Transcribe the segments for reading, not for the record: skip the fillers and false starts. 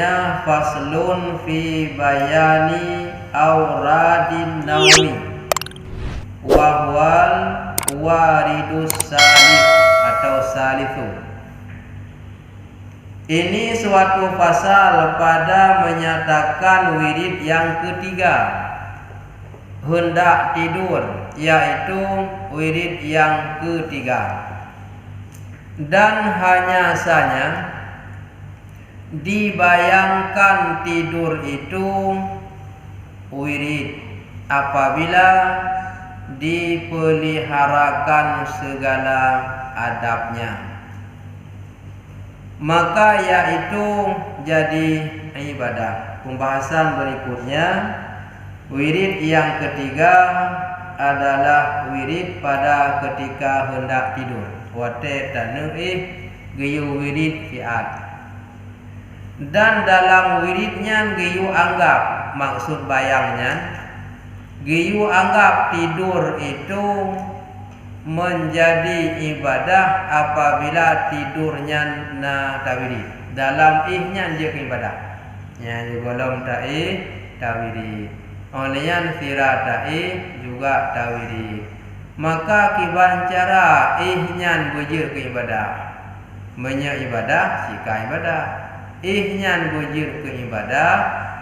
Artinya faslun fi bayani auradin naumi wahwal waridus salif atau salifu. Ini suatu pasal pada menyatakan wirid yang ketiga hendak tidur, yaitu wirid yang ketiga. Dan hanya saja dibayangkan tidur itu wirid apabila dipeliharakan segala adabnya, maka yaitu jadi ibadah. Pembahasan berikutnya, wirid yang ketiga adalah wirid pada ketika hendak tidur. Wate tanuih geyu wirid fiat. Dan dalam wiridnya geyu anggap, maksud bayangnya geyu anggap tidur itu menjadi ibadah apabila tidurnya na tawiri. Dalam ihnya dia ibadah. Ya golong ta'i tawiri. Olehnya sira ta'i juga tawiri. Maka kiban cara ihnya bujur ke ibadah. Menya ibadah sika ibadah. Ihnya bujur ke ibadah,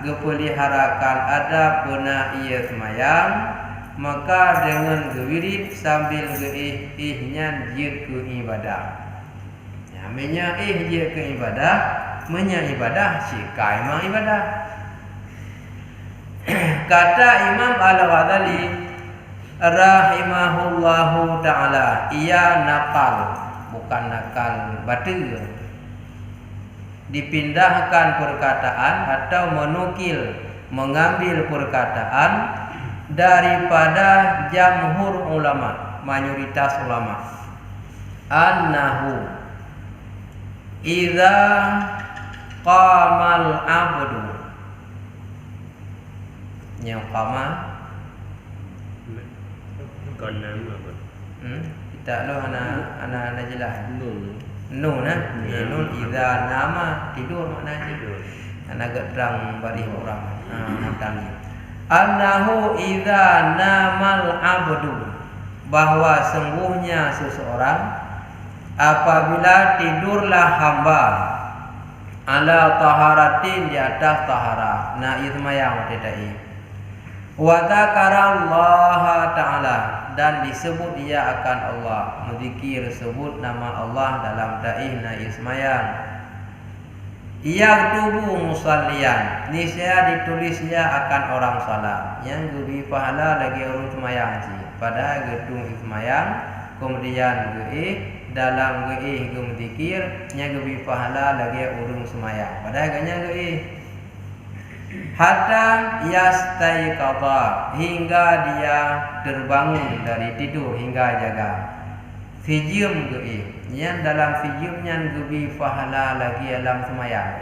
gepeliharakan adab puna ia semayang. Maka dengan gewirid sambil ihnya jir ke ibadah. Ya, menya jir ke ibadah, menya ibadah sika imam ibadah. Kata Imam Al-Ghazali rahimahullahu ta'ala, ia nakal, bukan nakal batil, dipindahkan perkataan atau menukil, mengambil perkataan daripada jamhur ulama, mayoritas ulama, annahu idza qamal abdu, yang qama Konam apa? Kita lo ana jelas. Nun Ya. nun idza nama tidur maknanya. Ana agak terang bari orang. Maknanya annahu idza namal abdu, bahwa sungguhnya seseorang apabila tidurlah hamba ala taharatin, di atas tahara, na izmayang tadai, wa dzakarallaha ta'ala, dan disebut ia akan Allah, menzikir sebut nama Allah dalam ta'i na izmayang. Ia tubuh musallian, niscaya ditulisnya akan orang salat, yang lebih pahala lagi orang semayang pada gedung semayang, kemudian dalam zikir yang lebih pahala lagi orang semayang pada agaknya hatta yastaiqadha, hingga dia terbangun dari tidur, hingga jaga fijum yang dalam fijumnya lebih pahala lagi dalam semayang.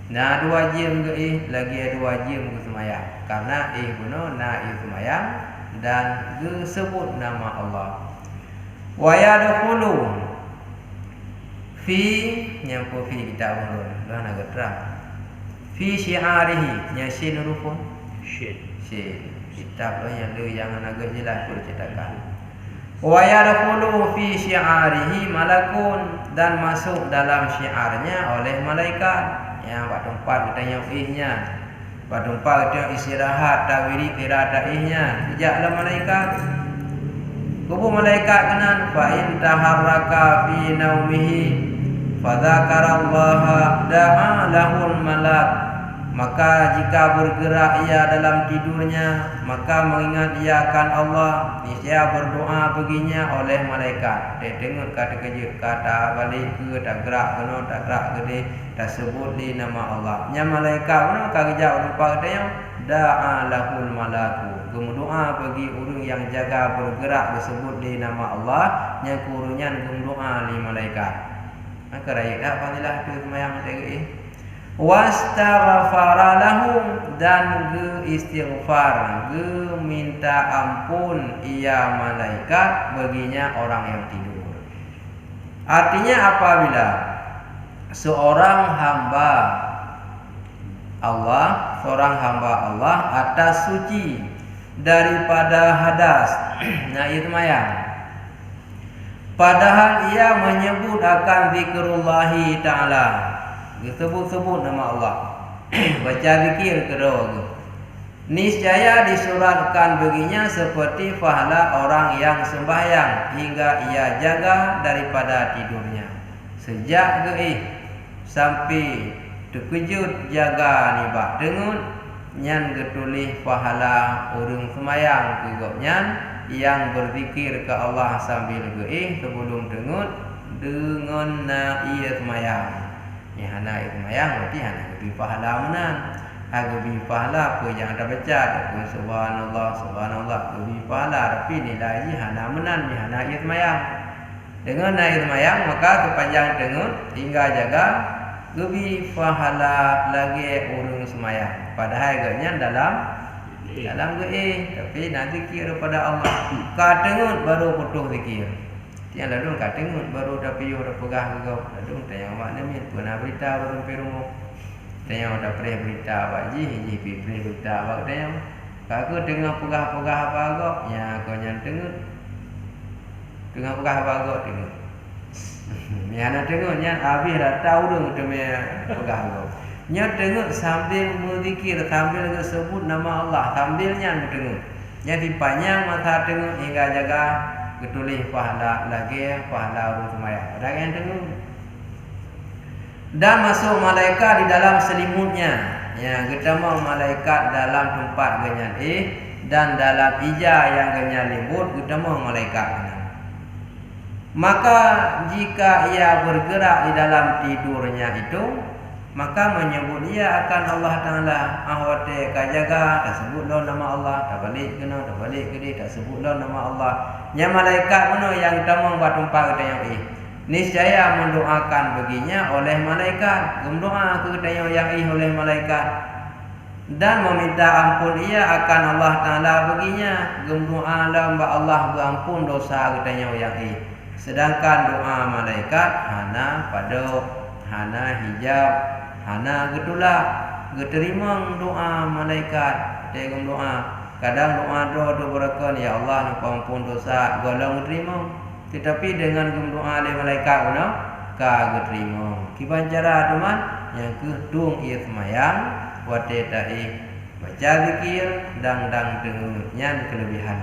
Nah 2 jam lagi 2 jam ke semayang, karena guna na semayang dan sebut nama Allah. Wa yadkhulu fi, nyampu fi kita urun lah nak terang fi syiarihi, nya sin rufun Shit. kitab lo yang lu yang agak jelas percetakan. Wa yadkhulu fi syiarihi malakun, dan masuk dalam syiarnya oleh malaikat. Yang pada tempat kita yang ihnya, pada tempat kita istirahat tawiri kira ihnya, sejaklah malaikat. Kubu malaikat kenan fa in taharraka fi naumihi fa dzakarallaha da'a lahul malak, maka jika bergerak ia dalam tidurnya, maka mengingat ia akan Allah, niscaya berdoa baginya oleh malaikat. Dia tengok kata kerja, kata balik ke tak gerak kena, tak gerak gede, tak sebut di nama Allah. Nya malaikat mana kerja rupa katanya da'a lahul malaku, berdoa bagi orang yang jaga bergerak disebut di nama Allah, nya kurunya berdoa li malaikat. Maka rakyat tak fadilah tu semayang tadi. Wastaghfara lahum, dan istighfar, minta ampun ia malaikat baginya orang yang tidur. Artinya apabila seorang hamba Allah, seorang hamba Allah atas suci daripada hadas. Nah, itu mayang. Padahal ia menyebut akan zikrullahi ta'ala, disebut-sebut nama Allah. Baca zikir kedua. Niscaya disuratkan baginya seperti pahala orang yang sembahyang hingga ia jaga daripada tidurnya. Sejak geih sampai terkejut jaga ni bak dengut nyan getulih pahala orang sembahyang kegopnyan yang berzikir ke Allah sambil geih sebelum dengut dengan ia sembahyang. Ya hana ia sembahyang berarti hana lebih pahala menan. Lebih pahala apa yang ada baca ataupun subhanallah subhanallah lebih pahala, tapi nilai hana menan hana ia sembahyang. Dengan ia sembahyang maka sepanjang dengut hingga jaga lebih pahala lagi orang sembahyang. Padahal agaknya dalam tapi nanti zikir kepada Allah. Ka dengut baru putus zikir. Tiang lalu ka dengut baru dah piuh dah pegah kau. Lalu tanya mak ni pernah berita baru perumah. Tanya dah pernah berita apa ji pernah berita apa tanya. Aku dengar pegah-pegah apa agak ya kau yang dengut. Dengar pegah apa agak dengut. Ni anak dengut nya habis dah tahu dah pegah agak. Nya dengut sambil berzikir, sambil sebut nama Allah, sambilnya dengut. Nya dipanjang mata dengut hingga jaga getulih pahala lagi pahala orang sembahyang. Ada yang dengut. Dan masuk malaikat di dalam selimutnya. Ya, ketemu malaikat dalam tempat genyan dan dalam ija yang genyan lembut ketemu malaikat. Maka jika ia bergerak di dalam tidurnya itu, maka menyebut ia akan Allah Ta'ala. Ahwate kajaga tak sebutlah nama Allah, tak balik kena, tak balik ke dia, tak sebutlah nama Allah. Yang malaikat mana yang tamang buat tempat kita yang niscaya mendoakan baginya oleh malaikat. Berdoa ke kita yang oleh malaikat dan meminta ampun ia akan Allah Ta'ala baginya. Berdoa lamba Allah berampun dosa kita yang sedangkan doa malaikat hana pada hana hijab hana getulak geterima doa malaikat. Dia doa kadang doa berkon ya Allah nak ampun dosa golong terima, tetapi dengan doa oleh malaikat guna ka geterima. Kiban cara teman yang kedung ia semayang wate ta'i baca zikir dang dengutnya kelebihan.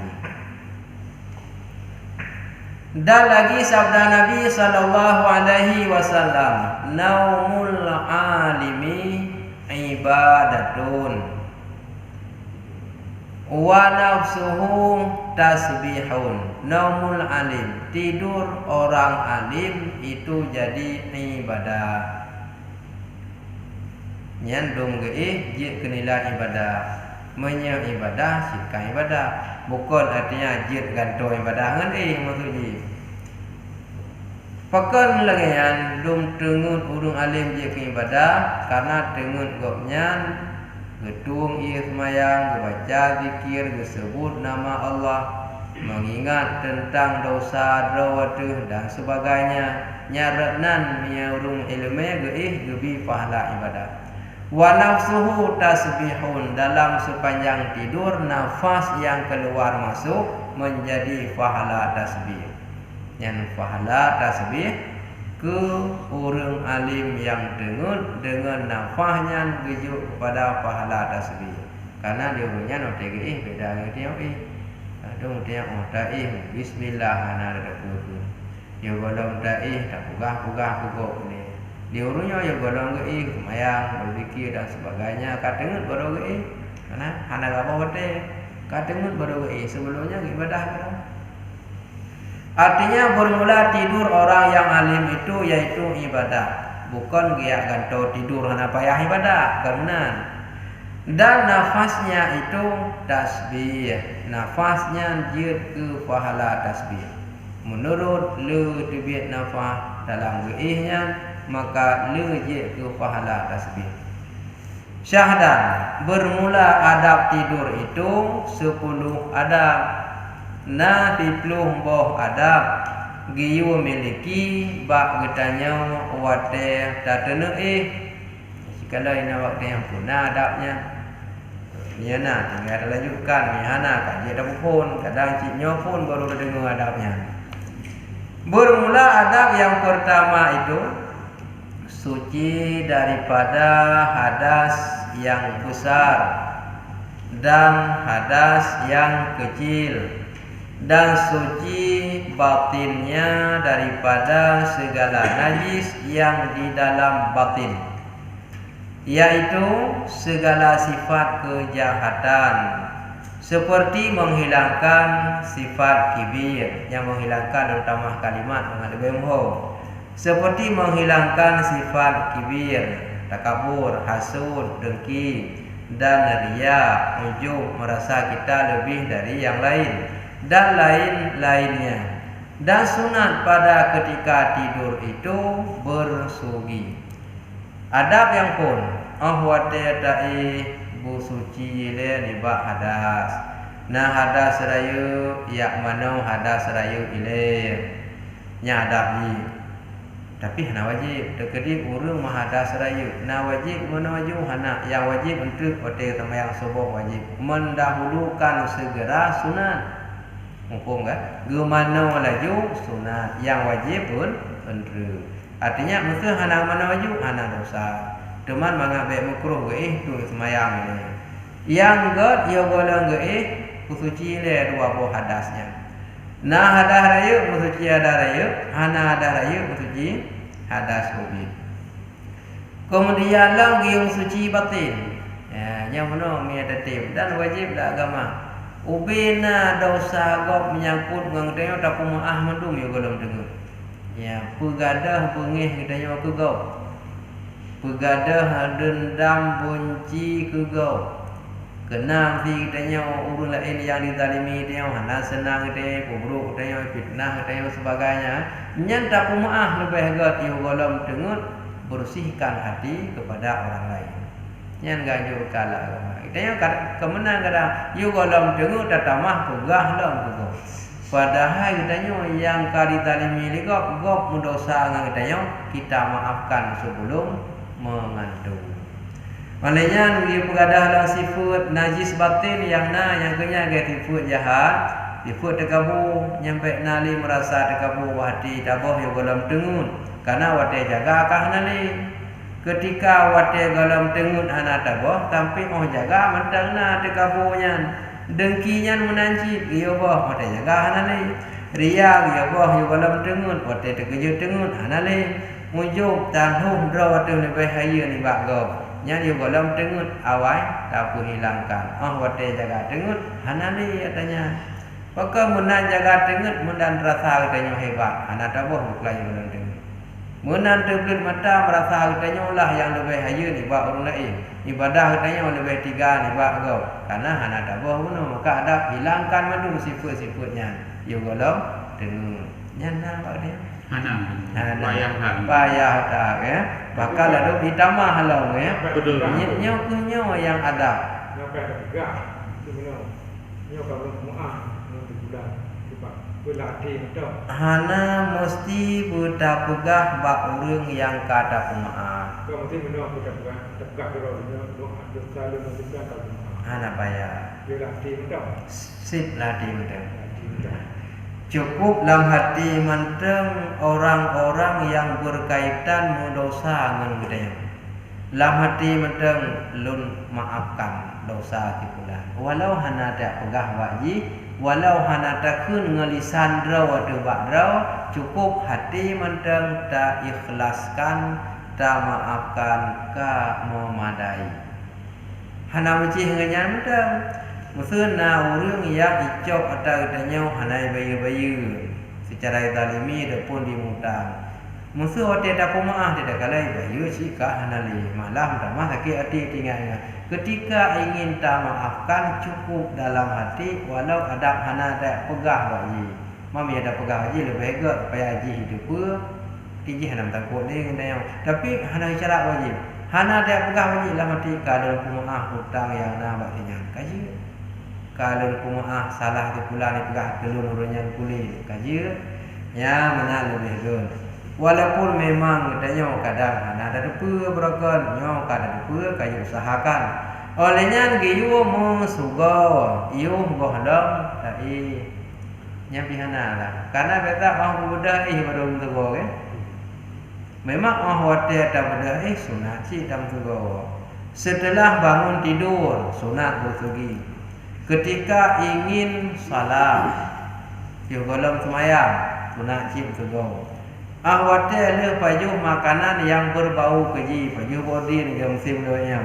Dan lagi sabda Nabi sallallahu alaihi wasallam, naumul alimi ibadatun wa nafsuhu tasbihun. Naumul alim, tidur orang alim itu jadi ibadah. Nyandung geih je kenila ibadah. Menya ibadah sikai ibadah. Bukan artinya jid ganto ibadah ngan maksudnya. Pakan lengan dum tengut urung alim je ke ibadah karena tengut gopnyan gedung ia semayang baca zikir disebut nama Allah, mengingat tentang dosa rawatuh dan sebagainya. Nyaratnan mia urung ilmu geih gebi pahala ibadah. Wa nafsuhu tasbihun, dalam sepanjang tidur nafas yang keluar masuk menjadi pahala tasbih. Yang pahala tasbih ke orang alim yang dengut dengan nafasnya gejuk kepada pahala tasbih. Karena dia punya notegi beda dengan dia Adung dia taih bismillah ana ada kudu. Ya golong taih tak pugah pugok ni. Diurunya ya golong geih semayang berzikir dan sebagainya. Katengut baru geih karena hana apa wate katengut baru geih sebelumnya ibadah kan. Artinya bermula tidur orang yang alim itu yaitu ibadah, bukan giat ganto tidur hana payah ibadah karena. Dan nafasnya itu tasbih, nafasnya jid ke pahala tasbih. Menurut le tibit nafas dalam geihnya maka lejik ke pahala tasbih. Syahdan, bermula adab tidur itu 10 adab. Na 30 boh adab giyu miliki bak getanya wate tatene Jika ina waktu yang punah adabnya Niana tinggal lanjutkan Nihana kaji ada pun kadang ciknya pun baru dengar adabnya. Bermula adab yang pertama itu suci daripada hadas yang besar dan hadas yang kecil, dan suci batinnya daripada segala najis yang di dalam batin, yaitu segala sifat kejahatan, seperti menghilangkan sifat kibir, yang menghilangkan terutama kalimat mengalami seperti menghilangkan sifat kibir, takabur, hasud, dengki, dan riya, ujub, merasa kita lebih dari yang lain, dan lain-lainnya. Dan sunat pada ketika tidur itu bersugi. Adab yang pun ahwate ta'i bu suci le libak hadas. Nah hadas rayu yak mano hadas rayu ile nya adab ni. Tapi hana wajib tekedi urang mahadas rayu. Nah wajib mana wajib hana yang wajib untuk hotel sembahyang subuh wajib mendahulukan segera sunat. Hukum kan? Gemano laju sunat yang wajib pun untuk. Artinya mesti hana mana wajib hana dosa. Teman mengambil makruh ge tu sembahyang ini. Yang god ia golong ge kusuci le dua buah hadasnya. Nah hadas rayu kusuci hadas rayu, hana hadas rayu kusuci hadas hobi. Kemudian lagi yang suci batin. Ya, yang mana mi ada tim dan wajib dah agama. Ubina dosa gop menyangkut ngangteo tapi maah mandum yo golong dengar. Ya, pegadah bengih kitanya ke gop. Pegadah dendam benci ke gop. Kenang si kitanya urun lain yang dizalimi dia hana senang dia, buruk dia, fitnah dia sebagainya. Nyan tak maaf lebih gat yo golong dengar bersihkan hati kepada orang lain. Nyan ganjur kala agama. Kitanya kemenang kadang yo golong dengar tatamah pegah long ke. Padahal kitanya yang kali zalimi ligop gop mendosa ngan kitanya kita maafkan sebelum mengandung. Maknanya dia pegadah dalam sifat najis batin yang kenya ke sifat jahat, sifat tekabu nyampe nali merasa tekabu hati taboh yo golong tengun karena wate jaga kah nali. Ketika wate golong tengun hana taboh tapi jaga mentangna tekabunya. Dengkinya menanci yo boh wate jaga nali. Riya yo boh yo golong tengun wate tekejut tengun nali. Mujub tanhuh dro wate lebih haya ni bagok. Nya yo golong tengut awai tak hilangkan. Wate jaga tengut hanali katanya. Maka munan jaga tengut munan rasa katanya hebat. Hana taboh bukan yo golong tengut. Munan terbelit mata merasa katanya lah yang lebih haya ni bak orang lain. Ibadah katanya lebih tiga ni bak kau. Karena hana taboh bunuh maka ada hilangkan madu sifat-sifatnya. Yo golong tengut. Nya bak dia. Hana payah tak ya. Bakal ada ditambah halau ya. Nyo kunyo yang ada. Nyok ada tegak. Nyok kalau muah nanti bulan sebab berlatih betul. Hana mesti buta pegah bak urang yang kada pemaaf. Kau mesti menok buta pegah tegak kalau nyok selalu mesti kalau. Hana payah. Berlatih betul. Sip latih betul. Cukup dalam hati menteng orang-orang yang berkaitan mendosa dengan budaya. Dalam hati menteng lun maafkan dosa tipulah. Walau hana tak pegah wajib, walau hana tak kun ngelisan draw atau badraw, cukup hati menteng tak ikhlaskan, tak maafkan ka memadai. Hana mencih ngenyan menteng. Musuh na urang yang icok atau katanya hanai bayu-bayu secara zalimi pun dimutang. Musuh hotel tak maaf tidak kalai bayu sika hanali malah tamah sakit hati tinggalnya. Ketika ingin tak maafkan cukup dalam hati walau ada hana tak pegah wajib. Mami ada pegah wajib lebih baik supaya haji hidup tinggi hanam takut ni katanya. Tapi hana cara wajib. Hana tak pegah wajib dalam hati kalau maaf hutang yang na baknya. Kaji kalau kumaah salah di pula ni pegah telur urunyan kulit kaji ya mana lebih gun Walaupun memang katanya kadang ada depa berakan nyo kadang depa kayu usahakan. Olehnya giyu musugo iu gohdam dai nya pihana lah. Karena beta mau budak baru tugo ke. Memang wate ta budak sunat si tam tugo. Setelah bangun tidur sunat bersugi. Ketika ingin salat iu golem semayang sunat si tugo. Wate le baju makanan yang berbau keji, baju bodi yang musim doanya.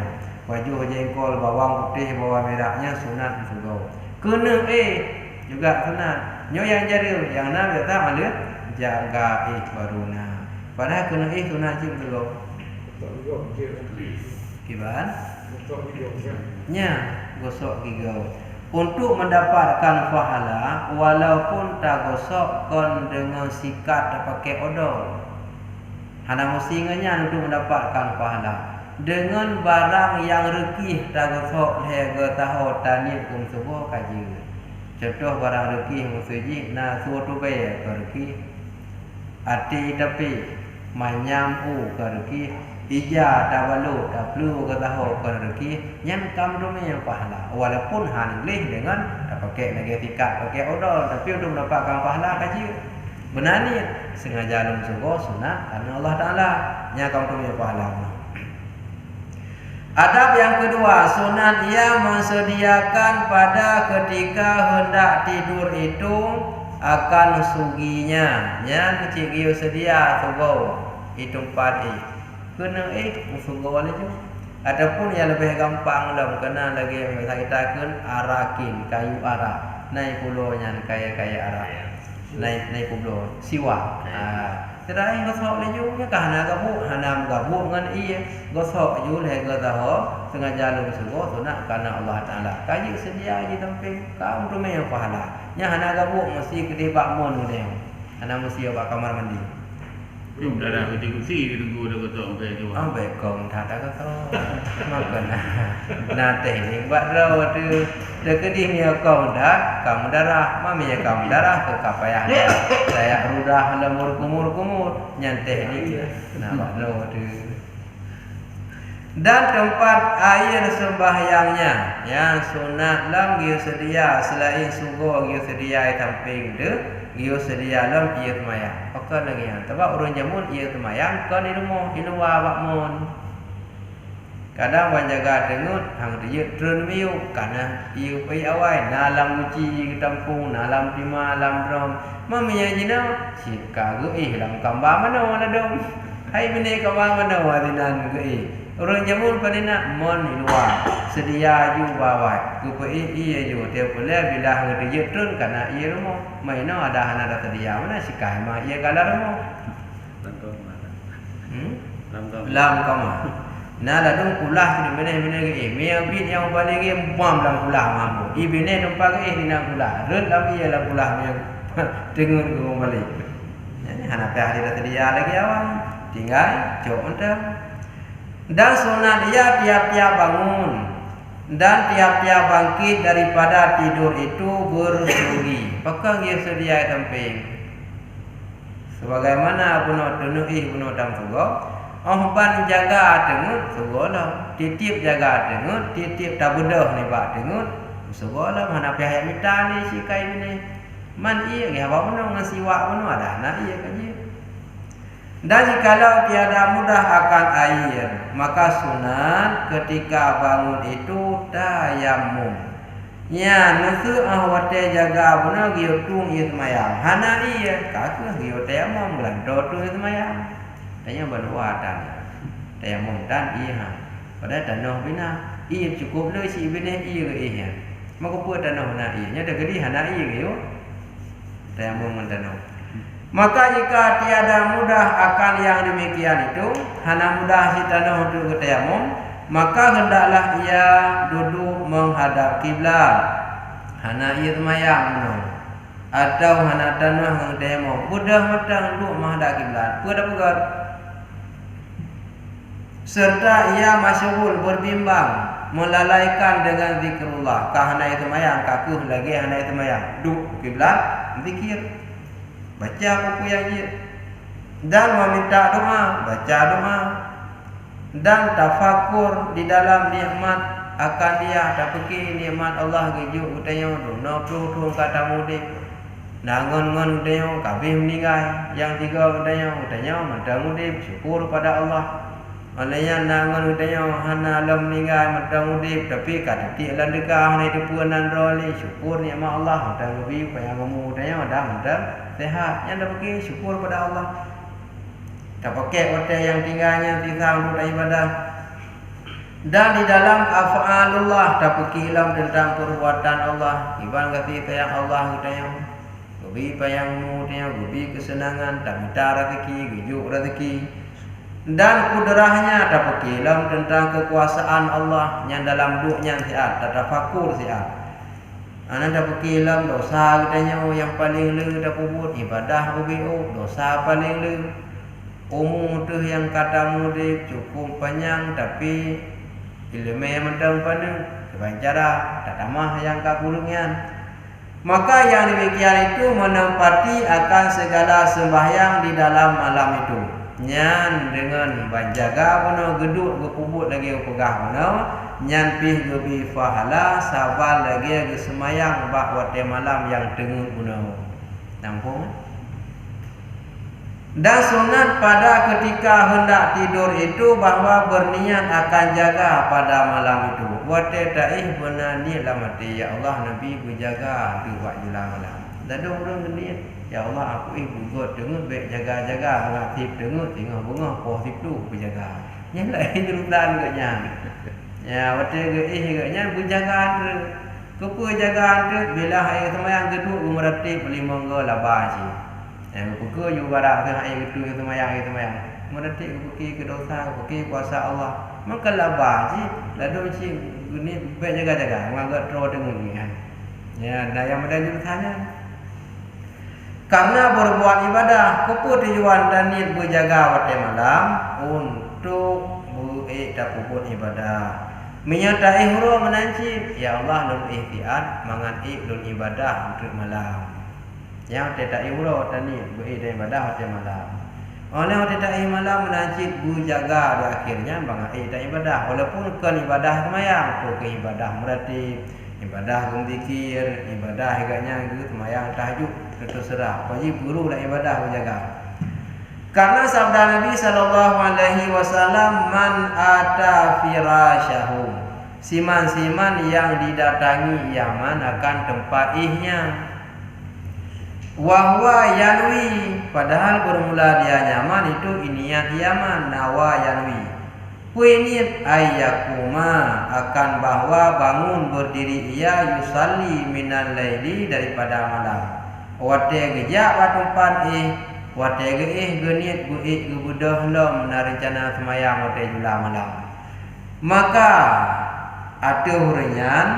Baju jengkol, bawang putih, bawang merahnya sunat juga. Kena juga sunat. Nyo yang jadi yang na beta alit jaga baruna. Padahal kena sunat juga. Kiban? Nya gosok gigau. Untuk mendapatkan pahala walaupun tak gosok kon dengan sikat pakai odol. Hana musinganya untuk mendapatkan pahala. Dengan barang yang rekih tak gosok lega tahu tanit kum subuh kaji. Contoh barang rekih musuji na suatu bae rekih. Ati tapi manyam rekih. Ija tawalu taplu ke tahu rekih yang kam dome pahala. Walaupun hanglih dengan pakai negatikat pakai odol tapi untuk mendapatkan pahala kaji. Benar ni sengaja lum subuh sunat karena Allah Taala nya kam dome pahala. Adab yang kedua, sunat ia mensediakan pada ketika hendak tidur itu akan suginya. Nya cigiu sedia sugo itu padi. Kena sugo aja. Adapun yang lebih gampang dalam kena lagi yang saya katakan arakin kayu ara. Naik pulaunya kaya ara. Naik pulau siwa. Terakhir gosok leju ya kahana gabu hanam gabu ngan iya gosok ju le gataho sengaja lu sugo sunat karena Allah Taala. Kaji sedia di temping kaum rumah yang pahala. Nya hana gabu mesti gede bakmun gede. Hana mesti ba kamar mandi. Darah kucing si ditunggu dah gosok sampai tu. Ambe kong tak ada gosok. Makan na teknik buat raw tu dekedi ni kau dah kamu darah mami ya kamu darah ke kapayah saya rudah lemur kumur nyanteh ni nah bakno tu. Dan tempat air sembahyangnya yang sunat lam giu sedia selain sugo giu sedia tamping de giu sedia lam ia semayang. Pakai lagi yang sebab urun jamun ia semayang kan di rumah di luar bakmun. Kadang banjaga dengut hang dia drone view karena iu pai awai nalam uci tampung nalam lima lam drom mamanya jina sika ge lam kamba mano ladong hai bini kamba mano adinan ge orang jamun padina mon di luar sedia ju bawai ge pai iya ju dia pula bila hang dia drone karena ia rumah maino ada hana ada sedia mana sika ma ia kala rumah lam kama. Nah, ladung kulah ni bene ke mea bin yang balik ke bam dalam kulah mampu. Ibine numpak ke dina kulah. Red lam ia la kulah mea dengar ke balik. Jadi hana pe hari tadi lagi awal. Tinggal jauh entah. Dan sunat dia tiap-tiap bangun dan tiap-tiap bangkit daripada tidur itu bersugi. Pakang ia sedia tamping. Sebagaimana bunuh tunuhi bunuh dam sugo. Ban jaga dengut sugolah titip jaga dengut titip tak bedah ni bak dengut sugolah mana pihak mita ni si kai ni man iya ge apa pun ngan siwa pun ada nak iya kan je. Dan jikalau tiada mudah akan air maka sunat ketika bangun itu tayamum. Ya nusu ahwate jaga benar giu tung iya semayang hana iya kaku giu tayamum bulan tung iya semayang. Tanya banua dan tayamum dan iya. Pada tanah bina iya cukup le si bina iya ke iya. Maka buat tanah na iya. Nya dah gedi hana iya ke yo. Tayamum tanah. Maka jika tiada mudah akan yang demikian itu, hana mudah si tanah untuk ke tayamum, maka hendaklah ia duduk menghadap kiblat. Hana iya semayang no. Atau hana tanah yang tayamum. Mudah matang duduk menghadap kiblat. Buat serta ia masyhur berbimbang melalaikan dengan zikrullah kahana itu mayang kakuh lagi hana itu mayang duk kiblat zikir baca buku yang dia dan meminta doa, baca doa, dan tafakur di dalam nikmat akan dia tak fikir nikmat Allah gejuk utayo dono puluh kata mudik nangon-ngon utayo kabeh meninggal yang tiga utayo mata mudik syukur pada Allah olehnya nangon utayo hana alam meninggal mata mudik tapi kata lan dekah ni depuanan roli syukur nikmat Allah dan lebih payah kamu utayo dah mata sehat yang dah fikir syukur pada Allah. Tak pakai hotel yang tinggalnya sisa untuk ibadah. Dan di dalam af'alullah tak pakai ilmu tentang perbuatan Allah. Iban kasih sayang Allah utayang. Gobi payangmu utayang, gobi kesenangan, tak minta rezeki, gejuk rezeki. Dan kudrahnya tak pakai ilmu tentang kekuasaan Allah yang dalam duknya siat, tak tafakur siat. Anak tak pakai ilmu dosa utayang yang paling le tak kubut ibadah gobi dosa paling le. Umur tu yang kata mudik cukup panjang tapi ilmu yang mendam pada kebancara tak tamah yang kakulungian. Maka yang demikian itu menempati akan segala sembahyang di dalam malam itu. Nyan dengan banjaga puno geduk gekubut lagi pegah puno nyan pih gebi fahala sabal lagi gesemayang bak wate malam yang tengun puno. Nampung? Dan sunat pada ketika hendak tidur itu bahawa berniat akan jaga pada malam itu. Wate taih benar niat lah mati. Ya Allah Nabi berjaga tu buat jelang malam. Dan ada orang niat. Ya Allah aku buat dengar baik jaga-jaga mengatip dengar tengah bunga positif tu berjaga. Yang lain terutama agaknya. Ya wate agaknya berjaga tu. Kepa jaga tu bila hari semayang geduk meratip 5 labah je. Yang pukul juga barang tengah air itu semayang meretik ke dosa ke kuasa Allah maka labah je lalu cik ni baik jaga-jaga menganggap terus dengar ni kan ya dan yang ada jurusannya karena berbuat ibadah kepu tujuan dan niat berjaga pada malam untuk berikut ibadah menyertai huruf menancip ya Allah lun ihtiat mengati lun ibadah untuk malam yang tidak iurau tani beribadah pada malam. Oleh tidak malam menajid berjaga di akhirnya bangai tak ibadah walaupun kan ibadah semayang tu ke ibadah meratib, ibadah zikir, ibadah agaknya gitu semayang tahajud terserah. Wajib guru lah ibadah berjaga. Karena sabda Nabi sallallahu alaihi wasallam man ata firasyahu siman-siman yang didatangi Yaman akan tempat ihnya wahwa yanwi padahal bermula dia nyaman itu niat Yaman nawa yanwi puinit ayyakuma akan bahwa bangun berdiri ia yusalli minal laili daripada malam wate gejak wa tempat wate genit buik gebudah lom narencana semayang wate jula malam maka ada hurian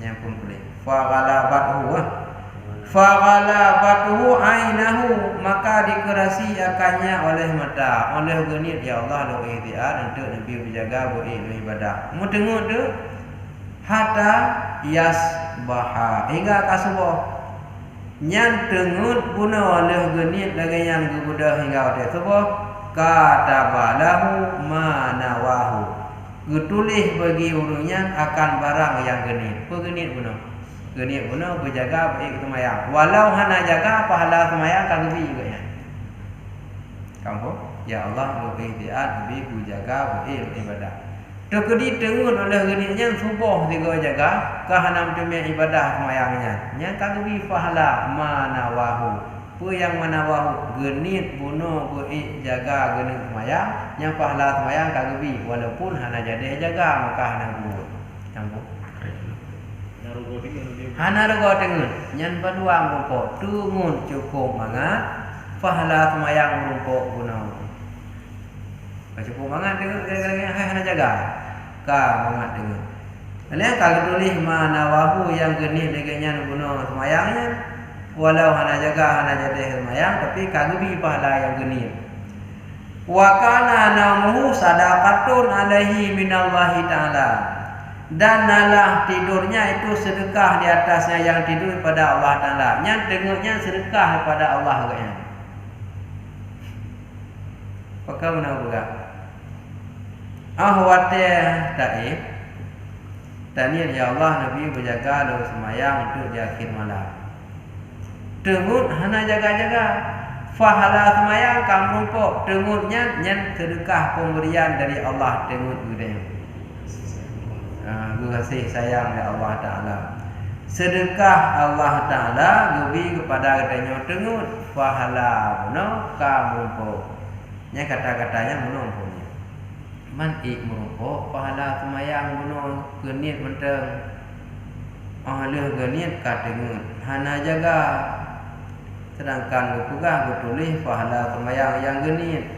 yang pun boleh Faghalabatuhu ainahu maka dikerasi akannya oleh mata oleh genit ya Allah lo ihtiar untuk Nabi berjaga beribadah mutenguk tu hatta yasbaha hingga kasubuh nyan tengut guna oleh genit lagi yang gebudah hingga oleh subuh katabalahu manawahu getulih bagi urunya akan barang yang genit pegenit guna genit guna berjaga baik semayang walau hana jaga pahala semayang kan lebih juga ya kamu ya Allah lebih diat lebih berjaga baik ibadah terkedi tengun oleh genitnya subuh tiga jaga kehanam demi ibadah semayangnya nya kan lebih pahala manawahu apa yang manawahu genit guna baik jaga genit semayang yang pahala semayang kan lebih walaupun hana jadi jaga maka hana buat campur hana rego tengun nyan baluang rumput tungun cukup mangat pahala semayang rumput guna cukup mangat dengan hana jaga ka mangat dengan Alih kalau tulis manawahu yang genit dengan guna semayangnya walau hana jaga hana jadi semayang tapi kagubi pahala yang genit wa kana namuhu sadaqatun alaihi minallahi ta'ala dan nalah tidurnya itu sedekah di atasnya yang tidur kepada Allah Ta'ala yang tengoknya sedekah kepada Allah agaknya Pakai mana juga? Ahwate taib. Tanya ya Allah Nabi berjaga lo semayang untuk di akhir malam. Dengut hana jaga-jaga. Fahala semayang kamu rumpuk. Dengutnya nyan sedekah pemberian dari Allah dengut gudanya. Gue kasih sayang dari Allah Ta'ala. Sedekah Allah Ta'ala gubi kepada katanya dengut. Fahala no kamu rumpuk. Nya kata-katanya menunggu. Man merumpuk pahala semayang bunuh genit menteng. Ahli genit kadengut hana jaga. Sedangkan gupugah tulis pahala semayang yang genit.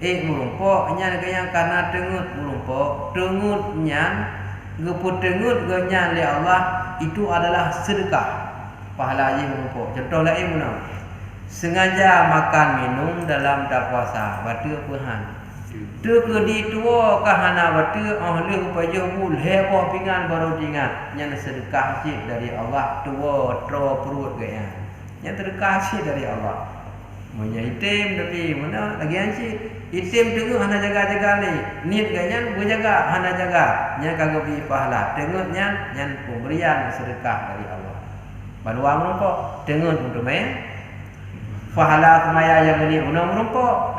Merumpuk nyan gaya karena dengut merumpuk. Dengut nyan guput dengut genyan li Allah itu adalah sedekah. Pahala ye merumpuk. Contoh lain bunuh. Sengaja makan minum dalam tak puasa batu Tuhan. Tu kedi tua kahana batu ahli upaya bul heboh pingan baru ingat yang sedekah cik dari Allah tua tro perut gaya yang sedekah cik dari Allah punya item tapi mana lagi cik item tengok hana jaga-jaga ni niat gaya bu jaga hana jaga nya kagak bi pahala tengoknya yang pemberian sedekah dari Allah baru merumpuk tengok untuk main pahala semaya yang ini merumpuk.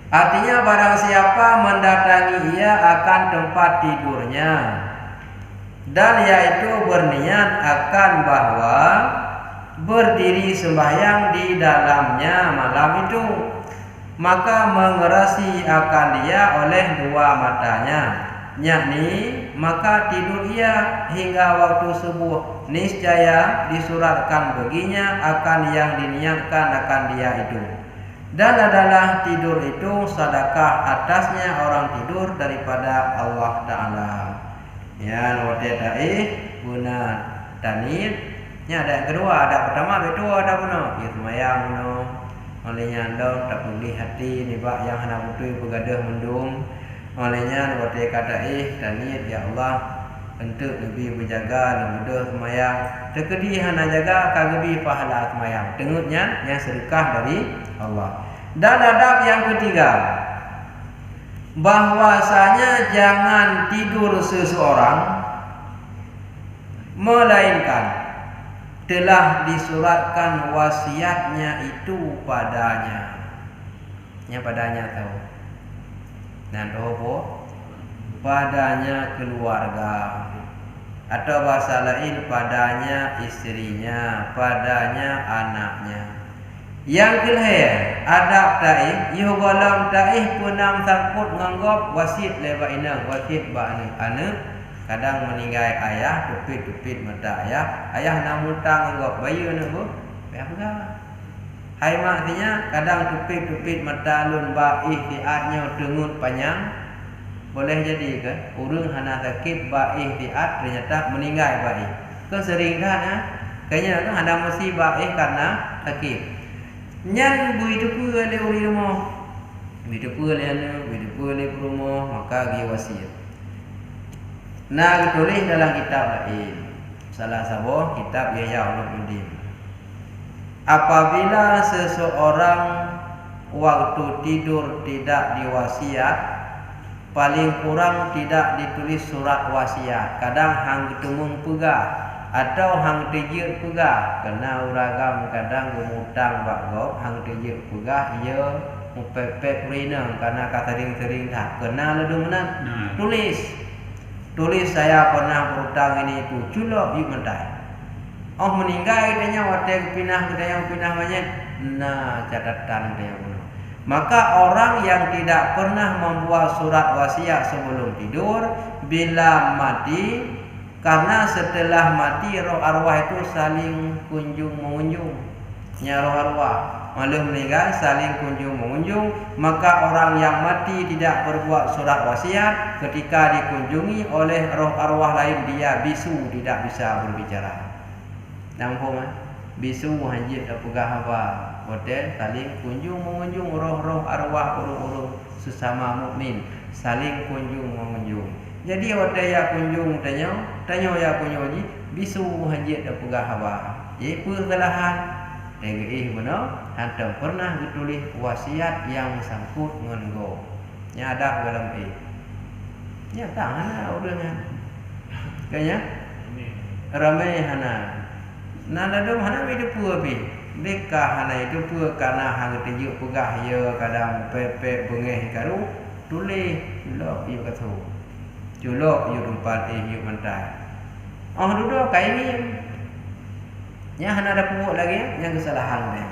Artinya barang siapa mendatangi ia akan tempat tidurnya dan yaitu berniat akan bahwa berdiri sembahyang di dalamnya malam itu, maka mengerasi akan dia oleh dua matanya, yakni maka tidur ia hingga waktu subuh, niscaya disuratkan baginya akan yang diniatkan akan dia itu. Dan adalah tidur itu sedekah atasnya orang tidur daripada Allah Ta'ala. Ya, nomor ta'i guna tanid. Nya ada yang kedua, ada pertama, kedua ada puno. Ya semayang puno. Olehnya anda tak boleh hati ni bak yang hendak betul bergadah mendung. Olehnya nomor ta'i tanid ya Allah untuk lebih berjaga mudah semayang. Terkedi hana jaga kagabi pahala semayang. Tengoknya yang sedekah dari Allah. Dan adab yang ketiga, bahwasanya jangan tidur seseorang melainkan telah disuratkan wasiatnya itu padanya. Nya padanya tahu. Nah, tahu padanya keluarga, atau bahasa lain padanya istrinya, padanya anaknya. Yang kelihatan adab taih, ieu golam taih punam sangkut nganggap wasit leba ina, wasit ba anu kadang meninggal ayah, tupit mata ayah nak mutang nganggap bayu na bu, apa enggak? Hai maksudnya kadang tupit mata lun ba ihtiatnya dengut panjang. Boleh jadi ke urang hana sakit ba ihtiat ternyata meninggal ba ih. Kan sering kan ya? Kayaknya kan hana mesti ba ih karena sakit. Nyan bu itu pun le uri rumah. Itu pun le anu, itu pun le rumah, maka dia wasiat. Nah, ditulis dalam kitab lain. Salah satu kitab Yahya Ulumuddin. Apabila seseorang waktu tidur tidak diwasiat, paling kurang tidak ditulis surat wasiat. Kadang hang getumung pegah atau hang tejir pegah, kena uragam kadang gumutang bagop hang tejir pegah ia mupepet rina karena kata sering tak kena ledu menan tulis saya pernah berutang ini itu culok yuk mentai meninggal katanya wadah pindah banyak. Nah, catatan dia pun. Maka orang yang tidak pernah membuat surat wasiat sebelum tidur bila mati, karena setelah mati roh arwah itu saling mengunjung. Nya roh arwah malah meninggal saling mengunjung, maka orang yang mati tidak berbuat surat wasiat ketika dikunjungi oleh roh arwah lain dia bisu, tidak bisa berbicara. Nampak kan? Bisu hajit tak pegah apa. Hotel saling mengunjung roh-roh arwah urung-urung sesama mukmin saling mengunjung. Jadi hotel ya kunjung tanya ya kunjung ni bisu hajit tak pegah apa. Jadi kesalahan benar hantam pernah ditulis wasiat yang sangkut ngan go nyada dalam nya tangan urang kayaknya ramai hana nada dom hana hidup abi deka hana itu pu kana hang tinjuk pegah ye kadang pepe bengeh karu tulis lo yu kathu julok yu tempat yu mantai duduk kayak ini nya hana ada puak lagi yang kesalahan ni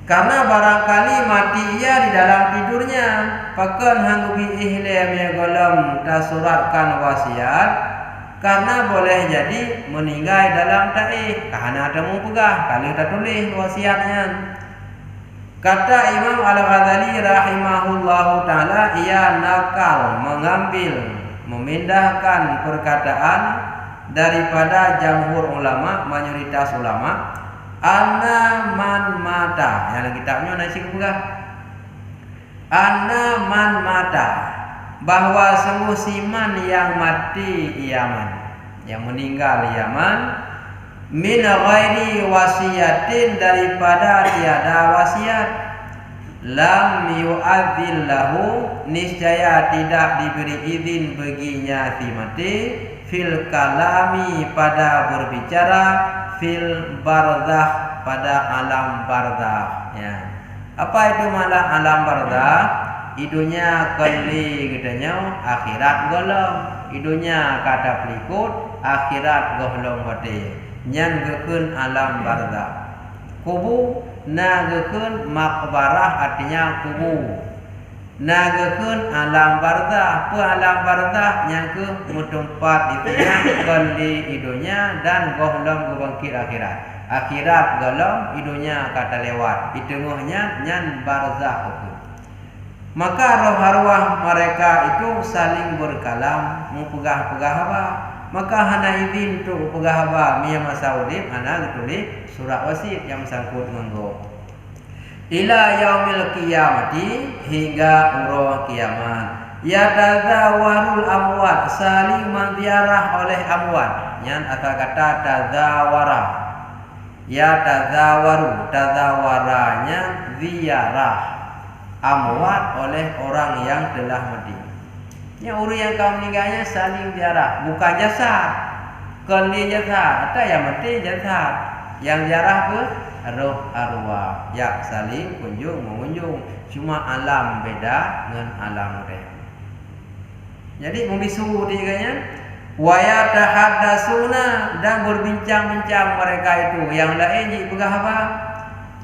karena barangkali mati ia di dalam tidurnya pakan hanggubi ihlam ya golam tasuratkan wasiat karena boleh jadi meninggal dalam taih karena temu pegah kalau tak tulis wasiatnya. Kata Imam Al-Ghazali rahimahullahu taala ia nakal mengambil memindahkan perkataan daripada jamhur ulama mayoritas ulama anna man mata yang kitabnya nasi pegah anna man mata bahwa sungguh siman yang mati iaman yang meninggal iaman min ghairi wasiyatin daripada tiada wasiat lam yu'adzil lahu niscaya tidak diberi izin baginya si mati fil kalami pada berbicara fil barzakh pada alam barzakh ya. Apa itu malah alam barzakh? Idunya kali gedanya akhirat golong, idunya kata pelikut akhirat golong wate. Nyan gekeun alam barzakh. Kubu nagekeun makbarah artinya kubu. Nagekeun alam barzakh, pe alam barzakh nya ke tempat itunya kali idunya dan golong bangkit akhirat. Akhirat golong idunya kata lewat, itengahnya nyan barzakh. Maka roh arwah mereka itu saling berkalam mempegah-pegah apa. Maka hana izin tu pegah apa mia masaudib hana ditulis surat wasiat yang sangkut menggo. Ila yaumil qiyamati hingga urang kiamat. Ya tazawarul amwat saling menziarah oleh amwat. Nyan asal kata tazawara. Ya tazawaru tazawaranya ziarah amwat oleh orang yang telah mati. Yang orang yang kau meninggalnya saling ziarah, bukan jasad. Kendi jasad, ada yang mati jasad. Yang ziarah ke roh arwah. Ya saling kunjung mengunjung. Cuma alam beda dengan alam mereka. Jadi membisu diganya wa yatahaddatsuna dan berbincang-bincang mereka itu. Yang lain ji pegah apa?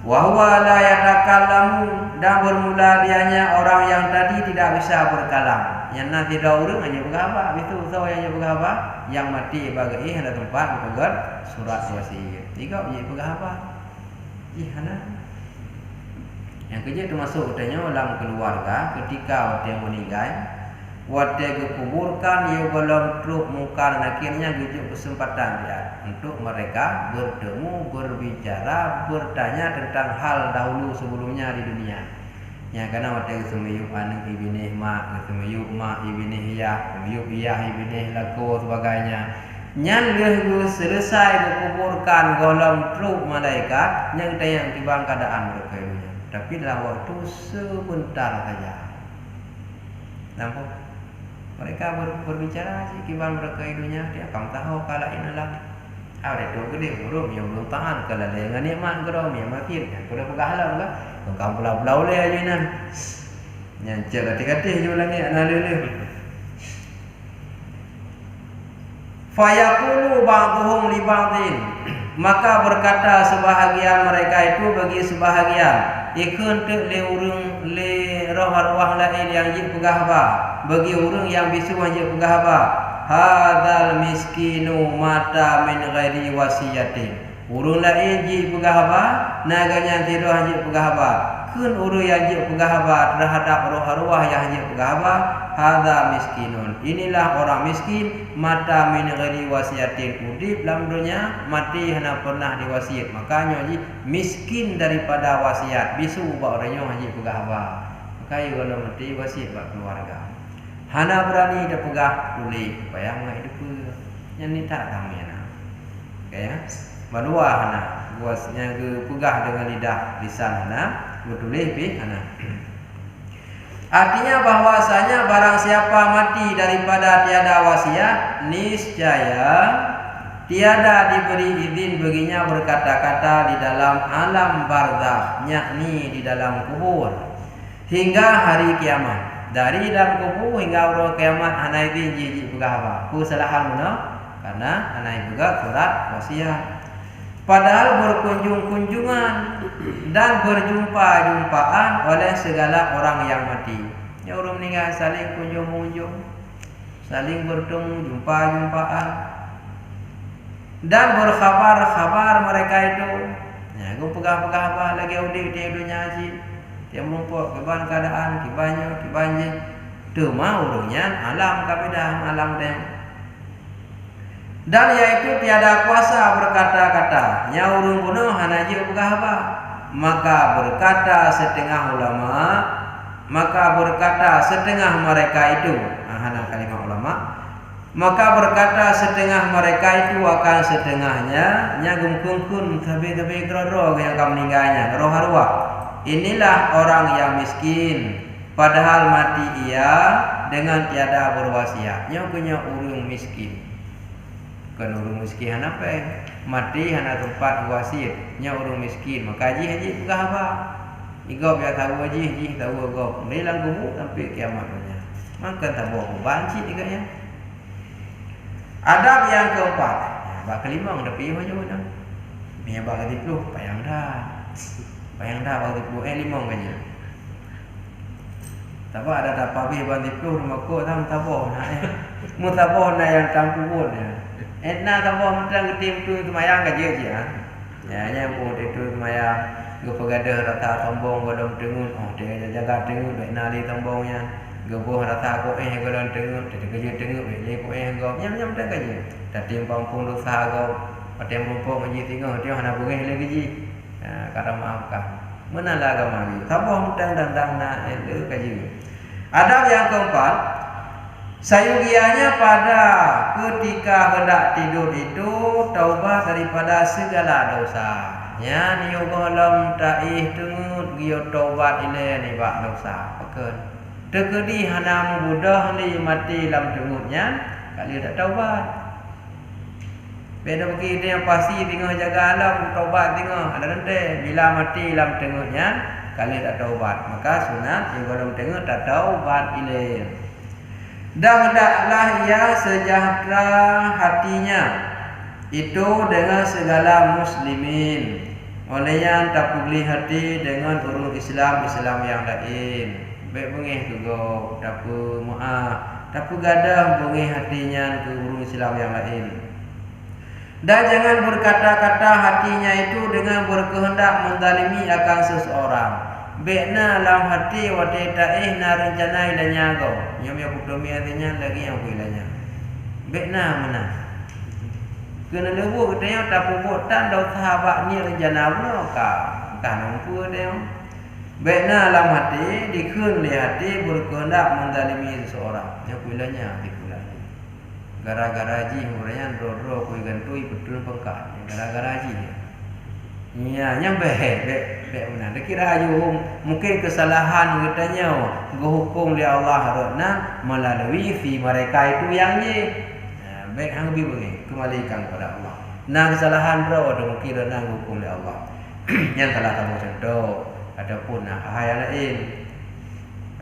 Wa huwa la yatakallamu dan bermula dianya orang yang tadi tidak bisa berkalam. Yang nanti dah urang hanya berapa? Itu tahu yang berapa? Yang mati bagi ada tempat berpegang surat wasiat. Tiga je berapa? Hana. Yang kerja termasuk katanya dalam keluarga ketika dia meninggal, waktu dikuburkan ia belum truk mungkar nakirnya gujuk kesempatan dia untuk mereka bertemu, berbicara, bertanya tentang hal dahulu sebelumnya di dunia. Ya karena waktu semuyuk anak ibnih mak, semuyuk mak ibnih ya, semuyuk iya ibnih laku sebagainya. Nyan leh selesai dikuburkan golong truk malaikat yang tayang tibang keadaan mereka itu. Tapi dalam waktu sebentar saja. Nampak? Mereka berbicara sih kiban mereka idunya dia akan tahu kalau inalah ada tu gede burung yang belum tahan kalau dengan nikmat kau yang makin kau dah pegah halam kan kau pulau-pulau le ajunan nyancak kati-kati je lagi anak le fayaqulu ba'dhum li ba'dhin maka berkata sebahagian mereka itu bagi sebahagian ikun te le urang le roh arwah lain yang jip pegah ba bagi urang yang bisu jip pegah ba hadzal miskinu mata min ghairi wasiyatin urang lain jip pegah ba naganya tidak jip pegah ba keun urang yang jip pegah ba terhadap roh arwah yang jip pegah ba hadza miskinun inilah orang miskin mata min ghairi wasiyatin udip dalam dunia mati hana pernah diwasiat makanya ji miskin daripada wasiat bisu ba orangnya haji pegah ba maka kalau mati wasiat ba keluarga hana berani dah pegah tulis bayang ngai hidup yang ni tak ramai na okay ya Badua hana buasnya ke pegah dengan lisan hana bertulis bi hana. Artinya bahwasanya barang siapa mati daripada tiada wasiat, niscaya tiada diberi izin baginya berkata-kata di dalam alam barzakh, yakni di dalam kubur, hingga hari kiamat. Dari dalam kubur hingga hari kiamat hana izin jiji pegah apa? Kesalahan mana? Karena hana juga surat wasiat. Padahal berkunjung-kunjungan dan berjumpa-jumpaan oleh segala orang yang mati. Ya orang meninggal saling kunjung-kunjung, saling bertemu, jumpa-jumpaan, dan berkhabar-khabar mereka itu. Ya, aku pegah-pegah apa lagi audi dia dunia haji, dia melumpuk keban keadaan, kibanya, tu mau urungnya alam kabidah alam dem. Dan yaitu tiada kuasa berkata-kata, nya urung bunuh hanaji pegah apa? Maka berkata setengah mereka itu, hana kalimat ulama. Maka berkata setengah mereka itu akan setengahnya nyagum kungkun tapi geroro yang kamu meninggalnya roh arwah. Inilah orang yang miskin, padahal mati ia dengan tiada berwasiat. Nya punya urung miskin. Bukan urung miskin hana apa? Mati hana tempat wasiat. Nya urung miskin. Maka haji bukan apa? Igop ya tahu haji tahu igop. Melang kubu sampai kiamat punya. Maka tak bawa banci juga ya. Adab yang keempat. Ya, bak kelima dah pergi aja dah. Ni bak ke-10 payang dah. Bak 10 5 aja. Tak ada habis bak 10 rumah ko tam taboh nak ya. Mu taboh nak yang tam kubur ya. Etna taboh mentang ketim tu mayang aja je ya. Ya nya pun itu mayang gepegada rata tombong godom tengut. Oh dia jaga tengut baik nali tombongnya. Gebuh rata ko godom tengut, dia kerja tengut baik ko go. Nyam tak kerja. Datim pampung dosa go. Patem rumpuk menji tengok dia hana bungih lagi ji. Ya kata maafkan. Menalah agama ni. Taboh mentang dandang nak itu kerja. Adab yang keempat, sayugianya pada ketika hendak tidur itu taubat daripada segala dosa. Ya ni golom taih tengut giyo taubat ile ni bak dosa. Paken. Tekedi hana mudah ni mati lam tengutnya kali tak taubat. Beda bagi dia yang pasti tengah jaga alam taubat tengah ada nanti bila mati lam tengutnya kali tak taubat. Maka sunat yang golom tengut tak taubat ile. Dan hendaklah ia sejahtera hatinya itu dengan segala muslimin. Olehnya tak pugli hati dengan urus Islam yang lain. Baik bengih tu go, tak maaf, tak gadah bengih hatinya ke urus Islam yang lain. Dan jangan berkata-kata hatinya itu dengan berkehendak menzalimi akan seseorang. Bekna dalam hati wate taih na rencana ilanya go. Nyam ya kudomi artinya lagi yang kuilanya. Bekna mana? Kena lebu katanya tak puputan dau sahabat ni rencana mana ka? Kan mampu dia. Bekna dalam hati dikun li hati berkehendak menzalimi seseorang. Yang kuilanya dikulani. Gara-gara ji muranya ro kui gantui betul pengkat. Gara-gara ji. Ya, nyampe bek mana? Kira ayu mungkin kesalahan katanya hukum li Allah rona melalui fi mereka itu yang ye. Baik hang bibe kembalikan kepada Allah. Nah kesalahan bro ada mungkin rona hukum li Allah. Yang telah tahu contoh adapun hal lain.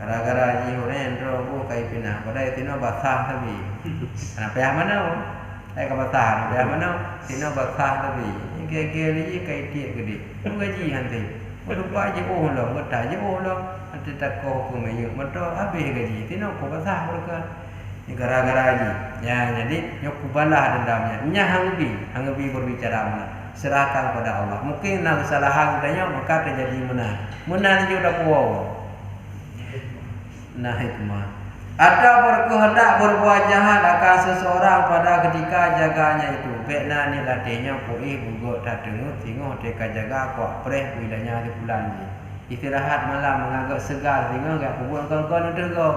Gara-gara ji orang ro bu kai pinah pada tino basah tapi. Kenapa yang mana? Saya ke basah, yang mana? Tino basah tapi. Geli kai dia gede. Mengaji hanti. Lupa je lah, betul je lah. Nanti tak kau kumayu. Betul habis gaji. Tino ko basah mereka. Ni gara-gara aja. Ya jadi nyok kubalah dendamnya. Nya hangbi berbicara mana. Serahkan pada Allah. Mungkin nak kesalahan katanya maka terjadi menang. Menang je udah kuau. Nah hikmah. Atau berkehendak berbuat jahat akan seseorang pada ketika jaganya itu. Bekna ni latihnya pui bugot tak dengut tengok teka jaga kuat preh bilanya di bulan ni. Istirahat malam mengagak segar tengok gak kubur kawan-kawan itu go.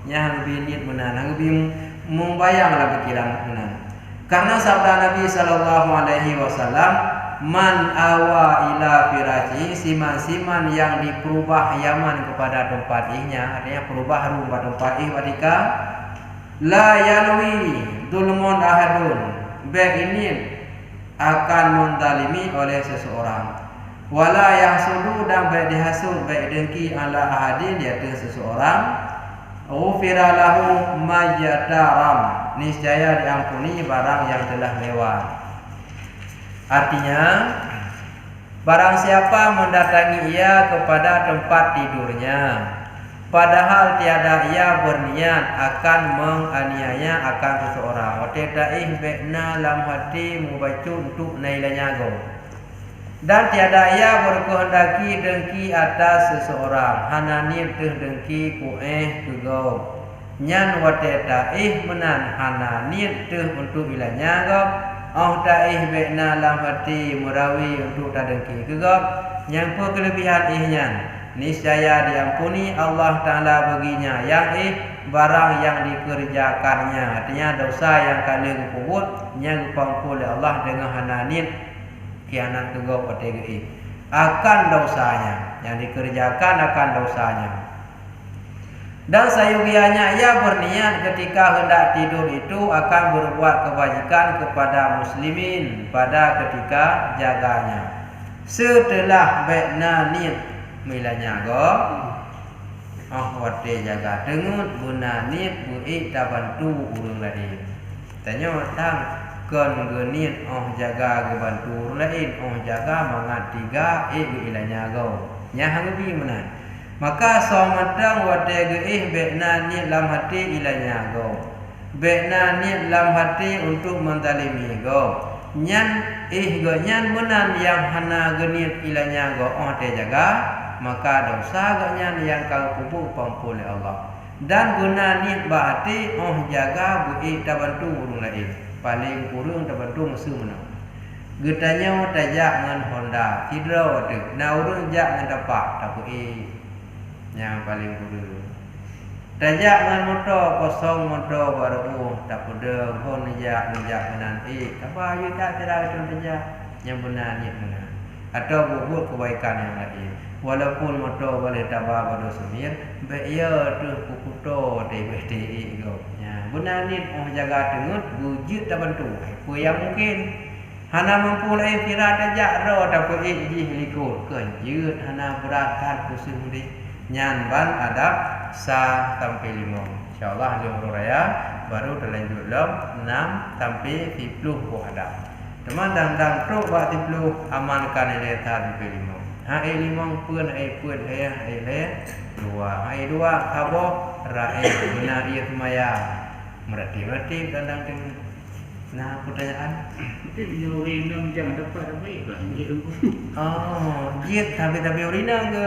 Yang lebih niat menan, lebih membayanglah pikiran menan. Karena sabda Nabi sallallahu alaihi wasallam man awa ila firashi, siman-siman yang diperubah yaman kepada tempat ihnya, artinya perubah rumah tempat ih wadika, la yalwi dulmun ahadun, ini akan menzalimi oleh seseorang, wala yahsudu dan baik dihasud baik dengki ala ahadin di atas seseorang, ghufira lahu majataram, niscaya diampuni barang yang telah lewat. Artinya barang siapa mendatangi ia kepada tempat tidurnya padahal tiada ia berniat akan menganiaya akan seseorang, wataih bekna lam hati mubacu untuk nailanya go, dan tiada ia berkehendaki dengki atas seseorang, hananit teh dengki kueh kego, nyan wataih menan hananit teh untuk ilanya go, taih bekna lam hati murawi untuk tak dengki kego, yang kelebihan ihnya niscaya diampuni Allah Ta'ala baginya yang barang yang dikerjakannya, artinya dosa yang kali kubut yang dipampul oleh Allah dengan hananit kianat kegau otegi akan dosanya yang dikerjakan akan dosanya. Dan sayugianya ia berniat ketika hendak tidur itu akan berbuat kebajikan kepada muslimin pada ketika jaganya, setelah bekna niat milanya go wate jaga dengut guna nit bui tabantu urang lain, tanya tang kon genit jaga gebantu urang lain jaga mangat tiga ilanya go nya hangbi menan, maka somatang wate ge bekna nit lam hati ilanya go, bekna nit lam hati untuk menzalimi go, nyan go nyan menan yang hana genit ilanya go te jaga, maka dosa gaknya yang kau kubur pampul oleh Allah, dan guna niat berarti jaga bui tabantu urung lain paling kurang tabantu musuh menang getanya tajak ngan Honda hidro tu na urung jak ngan dapat tapi yang paling kurang tajak ngan motor kosong motor baru tak pedeng hon jak menan apa you tak tidak tajak yang benar niat benar atau buat kebaikan yang lain. Walaupun motor boleh tabah pada semir, ya tu kukuto TBTI go. Ya, benar ni jaga tengut wujud tak bantu. Apa yang mungkin hana mampu lain kira tajak ro tapi iji likur kenjut hana berakat kusung di nyan ban adab sa sampai 5. Insyaallah Johor Raya baru terlanjut 6 sampai 10 adab. Teman dan truk buat 10 amalkan ile sampai 5. Hai 5 pun le 2 kabo rae guna ia semaya merati kadang dengan nah pertanyaan itu urinam jangan dapat apa jit tapi urinam ke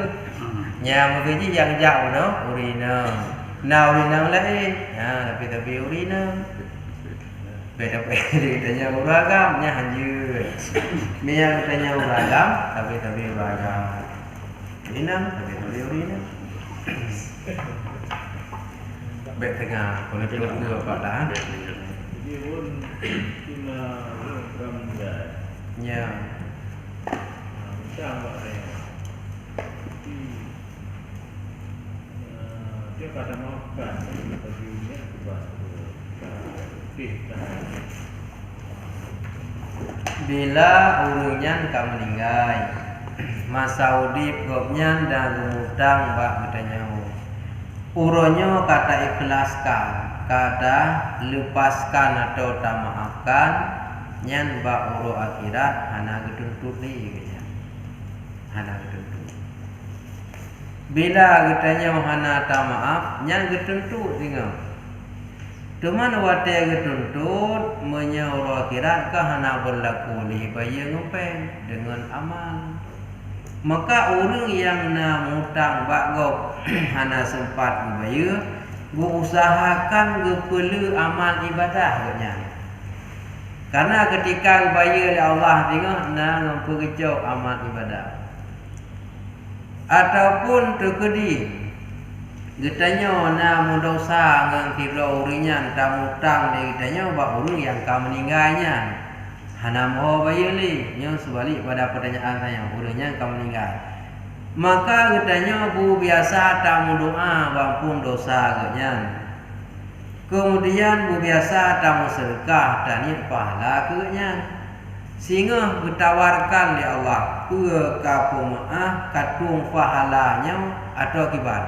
nhà một cái gì yang jauh no urinam nào urinam lain tapi urinam beda tanya beragam nya hanjur minyak tanya beragam tapi beragam urinam tapi urinam beda tengah kalau terus dua pada dia pun cuma ramai nya macam apa dia kadang makan tapi dia sebab bila urunyan ka meninggal masa udip gopnyan dan rumutang bak bertanya uronyo kata ikhlaskan kata lepaskan atau tak maafkan nyan bak uro akhirat hana getuntut ni kaya hana getuntut bila getanya hana tak maaf nyan getuntut tinggal Teman wate getuntut menyuruh akhirat ke hana berlaku li baya ngepeng dengan amal. Maka orang yang na mutang bagok hana sempat baya usahakan gepelu amal ibadah katnya. Karena ketika baya oleh Allah tengok na ngempegecok amal ibadah. Ataupun terkedi getanya na mudosa ngan kira urinya tamutang dia getanya bak urung yang ka meninggalnya Hanam bayuli yang sebalik pada pertanyaan saya urangnya kamu meninggal. Maka katanya bu biasa tamu doa wampun dosa katanya. Kemudian bu biasa tamu sedekah dan ini pahala katanya. Sehingga ditawarkan oleh Allah ke kapemaah katung pahalanya atau akibat.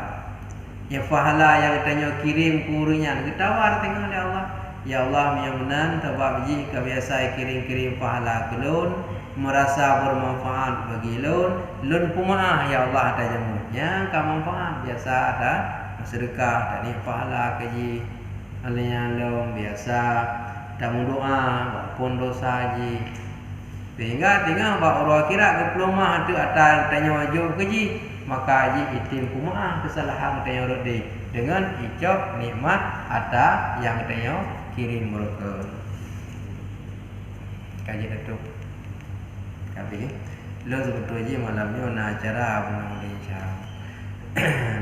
Ya pahala yang katanya kirim kurunyan ditawar tengok oleh Allah. Ya Allah miyamunan sebab jika biasa kirim-kirim pahala kelun merasa bermanfaat bagi lun pemaah ya Allah ada jamutnya ka manfaat biasa ada sedekah dan pahala kaji alnya lum biasa tamu doa pun dosa ji sehingga tinggal ba orang kira ke pelumah tu atas tanya wajib kaji maka haji itim pemaah kesalahan tanya rodi dengan icap nikmat ada yang tanya kirim mereka kaji itu tapi lo sebetulnya malamnya nak acara menang Malaysia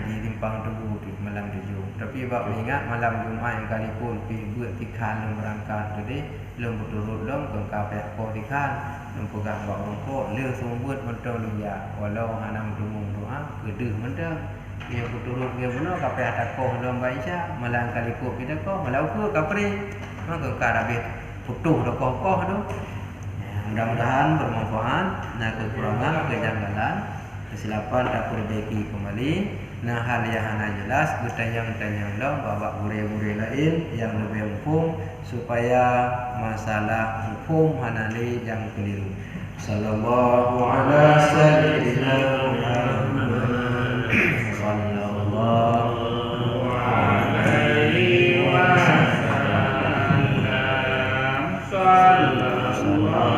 di Timpang Tebu di malam 7 tapi bab ingat malam Jumaat yang kali pun pergi buat tikhan lo berangkat tadi lo berturut lo ke kafe ko tikhan lo pegang bab rokok lo sumbuat mentau lo ya walau anam dumung doa kedeh mentau dia berturut dia benar kafe atakoh lo Malaysia malam kali pun kita ko malau ke kapri maka ka habis putuh dokoh-koh tu. Mudah-mudahan bermanfaat. Nah kekurangan, kejanggalan, kesilapan tak perbaiki kembali. Nah hal yang hana jelas bertanya-tanya lo bawa gure-gure lain yang lebih hukum supaya masalah hukum hanali yang keliru. Sallallahu ala sayyidina Muhammad sallallahu alaihi wasallam sallallahu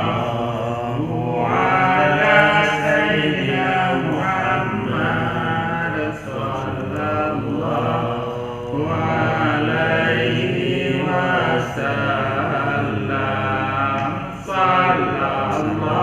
ala sayyidina Muhammad sallallahu alaihi wasallam sallallahu